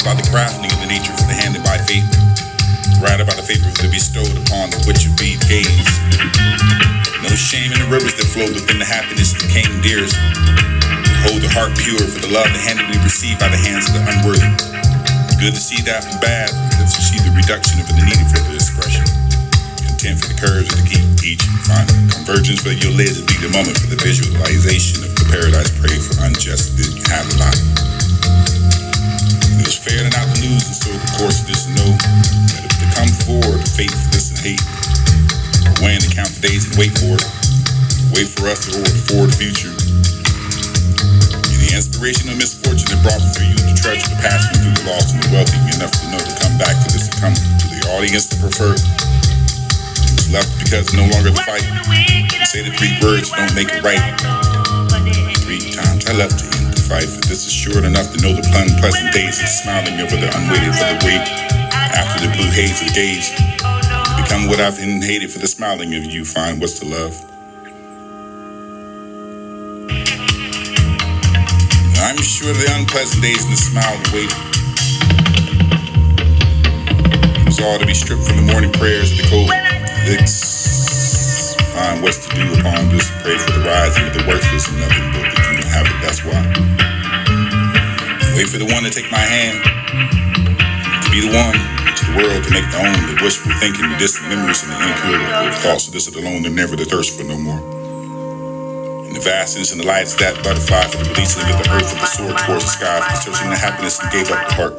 by the crafting of the nature for the handed by fate, rather by the favor to be bestowed upon the which would be gaze. No shame in the rivers that flow within the happiness that came dearest. Hold the heart pure for the love that handedly received by the hands of the unworthy. Good to see that from bad, good to see the reduction of the needed for the expression. Content for the curves of the key, each find convergence for your lids to be the moment for the visualization of the paradise prayed for unjust. Then you have a lot. It was fair to not lose, and so the course of this know that if to come forward, fate for this and hate, or when to count the days and wait for it, wait for us to forward the future. The inspiration of misfortune that brought for you to treasure the passion through the lost and the wealthy, enough to know to come back to this, to come to the audience to prefer. It was left because no longer the fight. You say the 3 words don't make it right. 3 times I left to end the fight, but this is short enough to know the unpleasant days and smiling over the unwaited for the wait. After the blue haze of days, become what I've hated for the smiling of you. Find what's to love. I'm sure the unpleasant days and the smile and wait was all to be stripped from the morning prayers of the cold licks. Find what's to do upon this. Pray for the rising of the worthless and nothing but that you don't have it. That's why. Wait for the one to take my hand, to be the one to the world to make the own, the wishful thinking, the distant memories and the incurable thoughts of this alone, and never the thirst for no more. The vastness and the lights that butterfly for the releasing of the earth of the sword towards the sky for the searching the happiness and gave up the heart.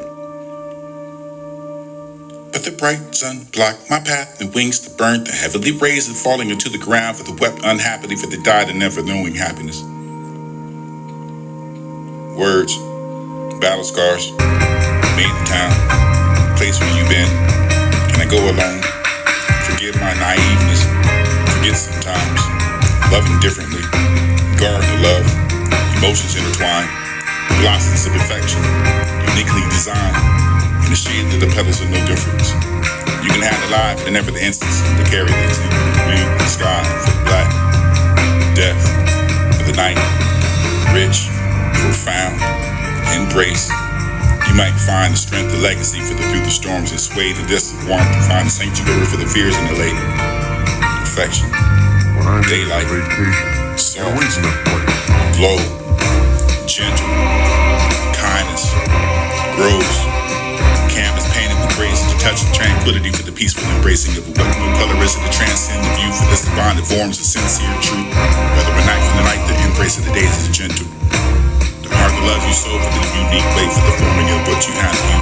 But the bright sun blocked my path and wings that burnt the heavily raised and falling into the ground for the wept unhappily for the died and never knowing happiness. Words, battle scars, made the town, place where you've been. Can I go alone? Forgive my naiveness, forget sometimes, loving differently. Garden of love, emotions intertwined, blossoms of affection, uniquely designed, and the shade of the petals of no difference. You can have the life and never the instance to carry the green sky for the black, death for the night, rich, profound, embrace. You might find the strength, the legacy for the through the storms and sway the distant warmth to find the sanctuary for the fears and the late. Perfection, daylight, soft, glow, gentle, kindness, grows, canvas painted with grace, the touch of tranquility for the peaceful embracing of what no color is to transcend the view for this bonded forms of sincere truth, whether a night from the night, the embrace of the days is gentle, the heart that loves you so for the unique way for the forming of what you have to you.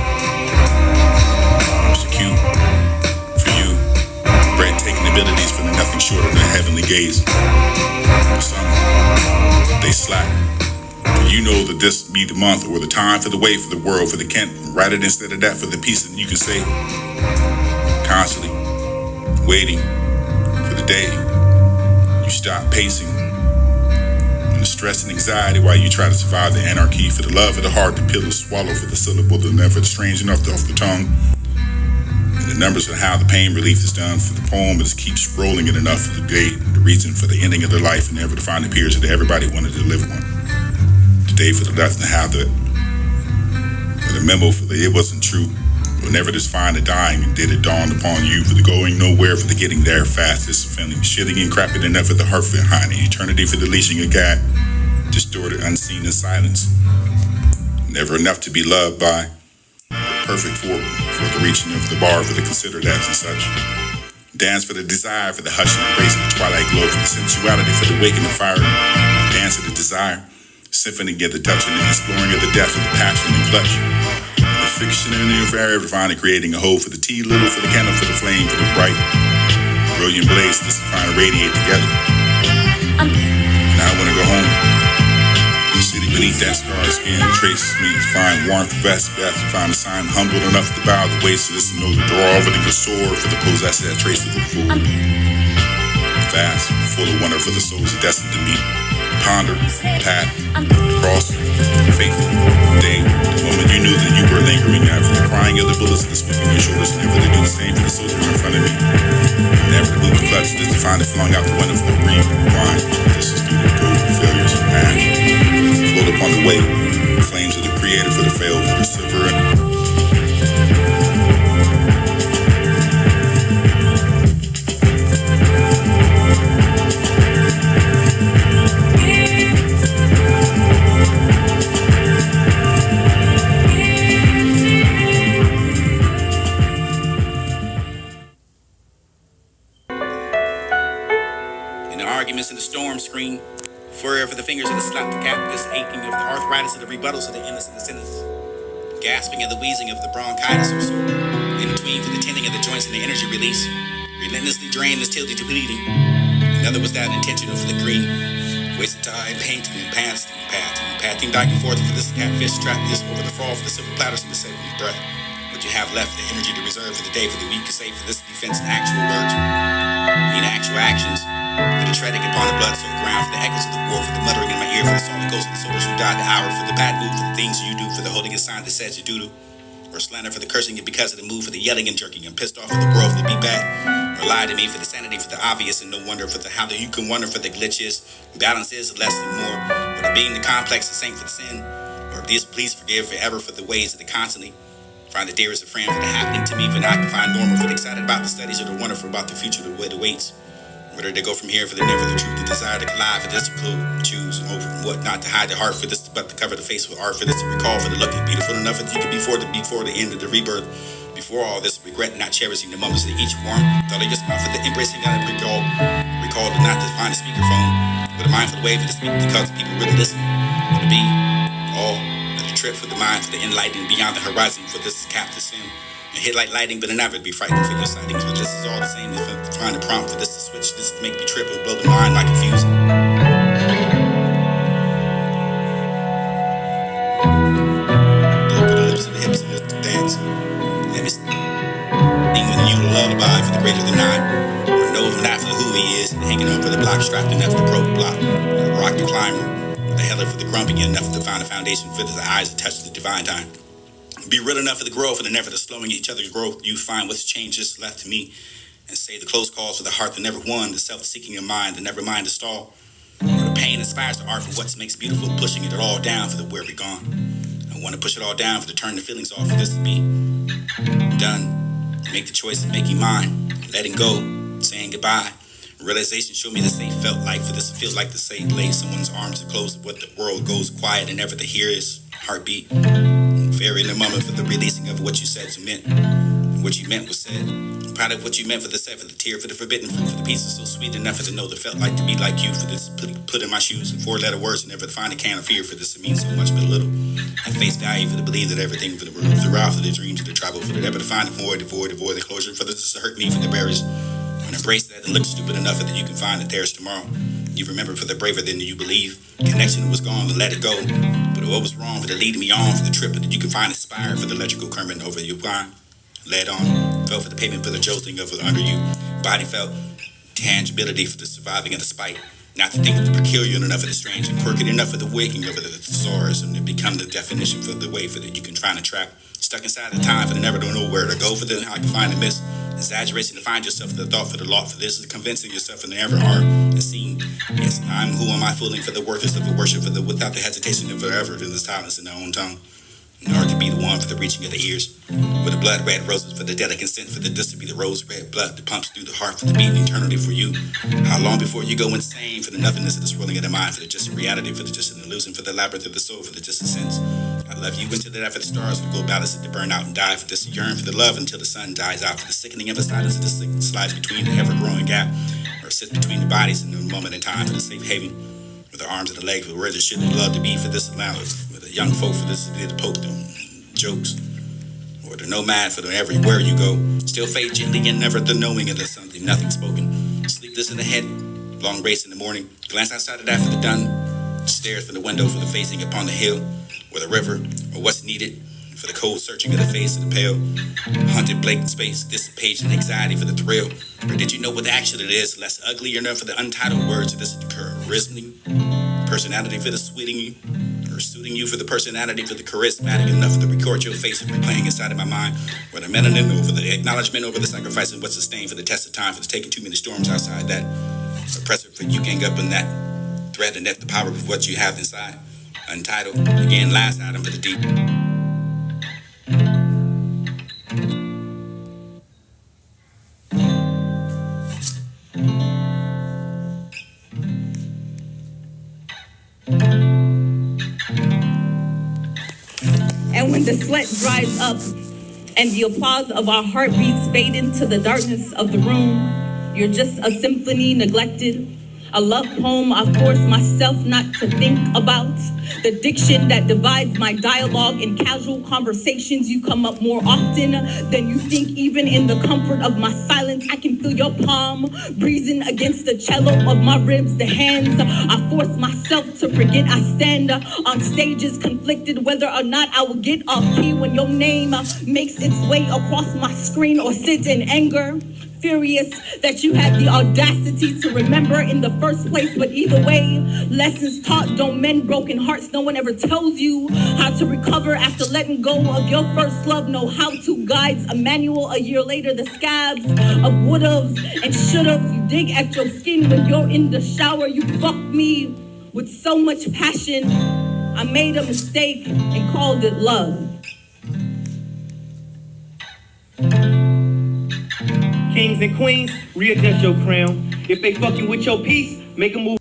I'm so cute for you, breathtaking abilities for the nothing short of the heavenly gaze. Some, they slack. For you know that this be the month or the time for the way for the world, for the Kent. Write it instead of that for the peace that you can say. Constantly waiting for the day you stop pacing. And the stress and anxiety while you try to survive the anarchy. For the love of the heart, the pill to swallow. For the syllable that never strange enough to off the tongue. And the numbers of how the pain relief is done. For the poem that keeps rolling it enough for the day. The reason for the ending of their life and never to find the peers that everybody wanted to live one. Today for the left and how the memo for the it wasn't true. But never just find the dying and did it dawn upon you for the going nowhere for the getting there fast. This feeling shitting and crapping enough for the heart for hiding eternity for the leashing a gag. Distorted, unseen in silence. Never enough to be loved by. Perfect for the reaching of the bar for the consider that and such. Dance for the desire, for the hush and embrace of the twilight glow, for the sensuality, for the waking of fire. Dance of the desire, symphony of the touching and exploring of the depth of the passion and clutch. The fiction and the inferior divine creating a hole for the tea, little for the candle, for the flame, for the bright, brilliant blaze, this find radiate together. Now I want to go home. Sitting beneath that scarred skin, traces me to find warmth, best, to find a sign humbled enough to bow the waist to this and know the door over the sword for the possessor that trace of the fool. Vast, full of wonder for the souls destined to meet. Ponder, path, cross, faithful, day, the moment you knew that you were lingering after the crying of the bullets and the sweeping your shoulders, never to do the same for the soldier in front of me. Never to move the clutch, just to find it flung out the window for the breathe, wine, this is due to gold, failures, ash. Float upon the way, the flames of the creator for the failed, for the silver and darkness and the storm scream. Forever the fingers of the slap the cap, this aching of the arthritis of the rebuttals of the endless and the sentence. Gasping and the wheezing of the bronchitis or so. In between for the tending of the joints and the energy release. Relentlessly drained this tilted to bleeding. Another was that intentional for the green. Wasted time, painting and pathing back and forth for this catfish trap, this over the fall for the silver platters and the saving breath. What you have left, the energy to reserve for the day, for the week, to save for this defense and actual words. Need actual actions. For the treading upon the blood soaked ground, for the echoes of the war, for the muttering in my ear, for the solid ghosts of the soldiers who died the hour, for the bad move, for the things you do, for the holding a sign that says you do. Or slander for the cursing it because of the move, for the yelling and jerking. I'm pissed off for the world, for the be bad. Or lie to me for the sanity, for the obvious, and no wonder for the how that you can wonder for the glitches. Balance is less than more. Or the being the complex, the same for the sin. Or this, please forgive forever for the ways of the constantly. Find the dearest of friend for the happening to me, for not to find normal, for the excited about the studies, or the wonderful about the future, the way it awaits. Whether they go from here for the never, the truth, the desire to collide, for this to choose over what not to hide the heart, for this but to cover the face with art, for this to recall, for the look is beautiful enough that you can before the end of the rebirth. Before all this regret, not cherishing the moments of each warm, thought of your smile for the embracing that I recall to not to find a speakerphone, with a mindful wave of the speak because people really listen, or to be all of the trip for the mind, for the enlightening beyond the horizon, for this is captive sin. And hit like lighting, but never be frightened for your sightings. But this is all the same as for trying to prompt for this to switch, this to make me trip and blow the mind like confusing. Put the lips and the hips and the dance. Let me sing with you a lullaby for the greater than I. Or know him not for who he is, and hanging over the block, strapped enough to probe block. Or rock the climber, or the heller for the grumpy, enough to find a foundation for the eyes that touch the divine time. Be real enough for the growth and the never the slowing each other's growth. You find what's changes left to me. And say the close calls for the heart that never won, the self-seeking of mind that never mind to stall. Or the pain inspires the art for what makes beautiful, pushing it all down for the where we gone. I want to push it all down for to turn the feelings off for this to be done. Make the choice of making mine, letting go, saying goodbye. Realization showed me the safe felt like for this to feel like the safe lay someone's arms to close what the world goes quiet and never to hear is heartbeat. Fair in the moment for the releasing of what you said to meant. What you meant was said. I'm proud of what you meant for the set, for the tear, for the forbidden fruit, for the pieces so sweet enough for to know that felt like to be like you, for this put in my shoes and 4-letter words and never to find a can of fear for this to mean so much but a little. At face value for to believe that everything for the room, throughout for the dreams of the travel, for the never to find the void, the closure, for this to hurt me for the barriers. And embrace that and look stupid enough that you can find that there's tomorrow. You remember for the braver than you believe. Connection was gone, to let it go. But what was wrong for the leading me on for the trip that you can find inspired for the electrical current over your blind. Led on, fell for the pavement for the jolting of under you. Body felt tangibility for the surviving of the spite. Not to think of the peculiar enough of the strange and quirky enough of the waking over the sores and to become the definition for the way for that you can try to trap. Stuck inside the time for the never don't know where to go for the how you can find the miss. Exaggeration to find yourself for the thought for the lot for this is convincing yourself and never are the scene. Yes, I'm who am I fooling for the worthless of the worship for the without the hesitation of forever in the silence in their own tongue. In order to be the one for the reaching of the ears. With the blood red roses for the delicate scent for the this to be the rose red blood that pumps through the heart for the beating eternity for you. How long before you go insane for the nothingness of the swirling of the mind for the just reality for the just an illusion for the labyrinth of the soul for the just a sense. I love you until the death of the stars will go balance to burn out and die for this yearn for the love until the sun dies out for the sickening of the silence of the slides between the ever-growing gap or sits between the bodies in the moment in time for the safe haven with the arms and the legs for where it should love to be for this allowance with the young folk for this to be the poke them jokes or the nomad for the everywhere you go still fade gently and never the knowing of the something nothing spoken sleepless in the head long race in the morning glance outside of that for the done stares from the window for the facing upon the hill or the river or what's needed for the cold searching of the face of the pale haunted blatant space dissipation anxiety for the thrill or did you know what actually it is less ugly enough for the untitled words of this charismatic personality for the sweeting you or suiting you for the personality for the charismatic enough to record your face and replaying inside of my mind or the melanin over the acknowledgement over the sacrifice and what's sustained for the test of time for the taking too many storms outside that oppressor for you gang up in that thread and that's the power of what you have inside untitled again last item for the deep. And when the sweat dries up and the applause of our heartbeats fade into the darkness of the room, you're just a symphony neglected, A love poem I force myself not to think about. The diction that divides my dialogue. In casual conversations, you come up more often than you think. Even in the comfort of my silence, I can feel your palm breezing against the cello of my ribs. The hands I force myself to forget. I stand on stages conflicted whether or not I will get off key when your name makes its way across my screen, or sit in anger. Furious that you had the audacity to remember in the first place. But either way, lessons taught don't mend broken hearts. No one ever tells you how to recover after letting go of your first love. No how-to guides, a manual a year later. The scabs of would'ves and should'ves. You dig at your skin when you're in the shower. You fuck me with so much passion. I made a mistake and called it love. Kings and queens, readjust your crown. If they fucking with your peace, make a move.